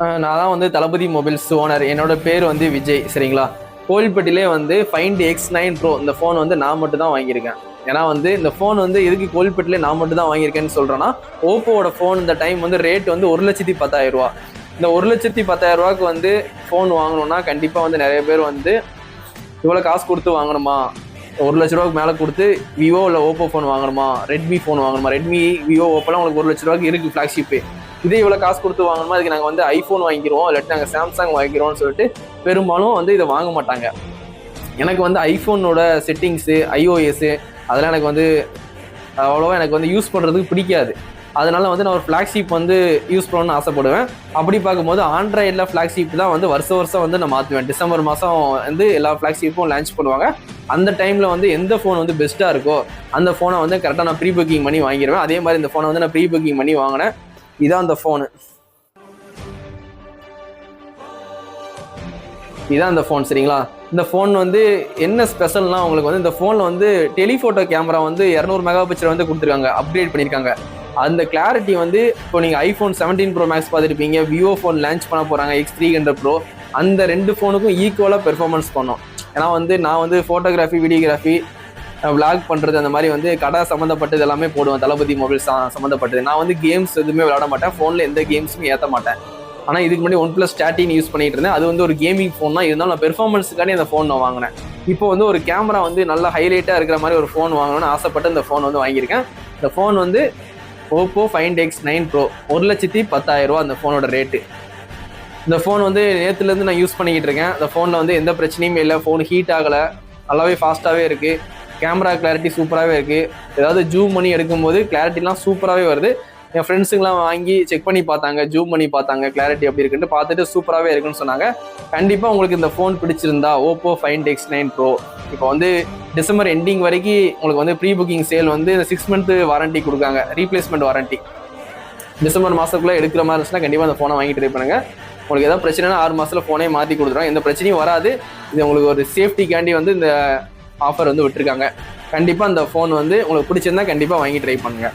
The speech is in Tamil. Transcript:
நான் தான் வந்து தளபதி மொபைல்ஸ் ஓனர். என்னோட பேர் வந்து விஜய். சரிங்களா? கோவில்பட்டிலே வந்து ஃபைண்ட் X9 Pro இந்த ஃபோன் வந்து நான் மட்டும் தான் வாங்கியிருக்கேன். ஏன்னா வந்து இந்த ஃபோன் வந்து எதுக்கு கோவில்பட்டிலே நான் மட்டும் தான் வாங்கியிருக்கேன்னு சொல்கிறேன்னா, ஓப்போவோட ஃபோன் இந்த டைம் வந்து ரேட் வந்து 1,10,000 ரூபா. இந்த 1,10,000 ரூபாய்க்கு வந்து ஃபோன் வாங்கணும்னா கண்டிப்பாக வந்து நிறைய பேர் வந்து இவ்வளோ காசு கொடுத்து வாங்கணுமா, 1,00,000 ரூபாய்க்கு மேலே கொடுத்து விவோ இல்லை ஓப்போ ஃபோன் வாங்கணுமா, ரெட்மி ஃபோன் வாங்கணுமா, ரெட்மி விவோ ஓப்போலாம் உங்களுக்கு 1,00,000 ரூபாய்க்கு இருக்குது ஃப்ளாக்ஷிப்பு. இதே இவ்வளோ காசு கொடுத்து வாங்கணுமா, அதுக்கு நாங்கள் வந்து ஐஃபோன் வாங்கிக்கிறோம் இல்லாட்டி நாங்கள் சாம்சங் வாங்கிக்கிறோம்னு சொல்லிட்டு பெரும்பாலும் வந்து இதை வாங்க மாட்டாங்க. எனக்கு வந்து ஐஃபோனோட செட்டிங்ஸு iOS அதெல்லாம் எனக்கு வந்து அவ்வளோவா எனக்கு வந்து யூஸ் பண்ணுறதுக்கு பிடிக்காது. அதனால வந்து நான் ஒரு ஃப்ளாக்ஷிப் வந்து யூஸ் பண்ணணும்னு ஆசைப்படுவேன். அப்படி பார்க்கும்போது ஆண்ட்ராய்டில் ஃப்ளாக்ஷிப் தான் வந்து வருஷம் வந்து நான் மாற்றுவேன். டிசம்பர் மாதம் வந்து எல்லா ஃப்ளாக்ஷிப்பும் லான்ச் பண்ணுவாங்க. அந்த டைமில் வந்து எந்த ஃபோன் வந்து பெஸ்ட்டாக இருக்கோ அந்த ஃபோனை வந்து கரெக்டாக நான் ப்ரீ புக்கிங் பண்ணி வாங்கிடுவேன். அதே மாதிரி இந்த ஃபோனை வந்து நான் ப்ரீ புக்கிங் பண்ணி வாங்கினேன். இதான் அந்த ஃபோனு. இதான் அந்த ஃபோன். சரிங்களா? இந்த ஃபோன் வந்து என்ன ஸ்பெஷல்னா, உங்களுக்கு வந்து இந்த ஃபோனில் வந்து டெலிஃபோட்டோ கேமரா வந்து 200 மெகா பிக்சல் வந்து கொடுத்துருக்காங்க, அப்கிரேட் பண்ணியிருக்காங்க. அந்த கிளாரிட்டி வந்து இப்போ நீங்கள் ஐஃபோன் 17 Pro Max பார்த்துருப்பீங்க, விவோ ஃபோன் லான்ச் பண்ண போகிறாங்க X300 Pro, அந்த 2 ஃபோனுக்கும் ஈக்குவலாக பெர்ஃபார்மன்ஸ் பண்ணோம். ஏன்னா வந்து நான் வந்து ஃபோட்டோகிராஃபி, வீடியோகிராஃபி, விளாக் பண்ணுறது அந்த மாதிரி வந்து கடை சம்மந்தப்பட்டது எல்லாமே போடுவேன். தளபதி மொபைல்ஸ் சம்மந்தப்பட்டது. நான் வந்து கேம்ஸ் எதுவுமே விளாட மாட்டேன், ஃபோனில் எந்த கேம்ஸும் ஏற்ற மாட்டேன். ஆனால் இதுக்கு முன்னாடி OnePlus 13 யூஸ் பண்ணிட்டு இருந்தேன். அது வந்து ஒரு கேமிங் ஃபோன் தான். இருந்தாலும் நான் பெர்ஃபார்மன்ஸுக்காண்டி அந்த ஃபோன் நான் வாங்கினேன். இப்போ வந்து ஒரு கேமரா வந்து நல்லா ஹைலைட்டாக இருக்கிற மாதிரி ஒரு ஃபோன் வாங்கணும்னு ஆசைப்பட்டு இந்த ஃபோன் வந்து வாங்கியிருக்கேன். இந்த ஃபோன் வந்து ஓப்போ ஃபைண்ட் X9 Pro 1,10,000 ரூபா அந்த ஃபோனோட ரேட்டு. இந்த ஃபோன் வந்து நேற்றுலேருந்து நான் யூஸ் பண்ணிக்கிட்டு இருக்கேன். இந்த ஃபோனில் வந்து எந்த பிரச்சனையுமே இல்லை. ஃபோன் ஹீட் ஆகலை, நல்லாவே ஃபாஸ்ட்டாகவே இருக்குது. கேமரா கிளாரிட்டி சூப்பராகவே இருக்குது. ஏதாவது ஜூம் பண்ணி எடுக்கும்போது கிளாரிட்டிலாம் சூப்பராகவே வருது. என் ஃப்ரெண்ட்ஸுங்களாம் வாங்கி செக் பண்ணி பார்த்தாங்க, ஜூம் பண்ணி பார்த்தாங்க, கிளாரிட்டி எப்படி இருக்குன்னு பார்த்துட்டு சூப்பராகவே இருக்குன்னு சொன்னாங்க. கண்டிப்பாக உங்களுக்கு இந்த ஃபோன் பிடிச்சிருந்தா ஓப்போ ஃபைண்ட் X9 Pro இப்போ வந்து டிசம்பர் எண்டிங் வரைக்கும் உங்களுக்கு வந்து ப்ரீ புக்கிங் சேல் வந்து 6 மந்த் வாரண்ட்டி கொடுக்காங்க, ரீப்ளேஸ்மெண்ட் வாரண்ட்டி. டிசம்பர் மாதத்துக்குள்ளே எடுக்கிற மாதிரி இருந்துச்சுன்னா கண்டிப்பாக அந்த ஃபோனை வாங்கி ட்ரை பண்ணுங்கள். உங்களுக்கு எதாவது பிரச்சனைனா 6 மாதத்தில் ஃபோனே மாற்றி கொடுத்துருவாங்க. எந்த பிரச்சனையும் வராது. இது உங்களுக்கு ஒரு சேஃப்டிக்காண்டி வந்து இந்த ஆஃபர் வந்து விட்டுருக்காங்க. கண்டிப்பாக அந்த ஃபோன் வந்து உங்களுக்கு பிடிச்சிருந்தா கண்டிப்பாக வாங்கி ட்ரை பண்ணுங்கள்.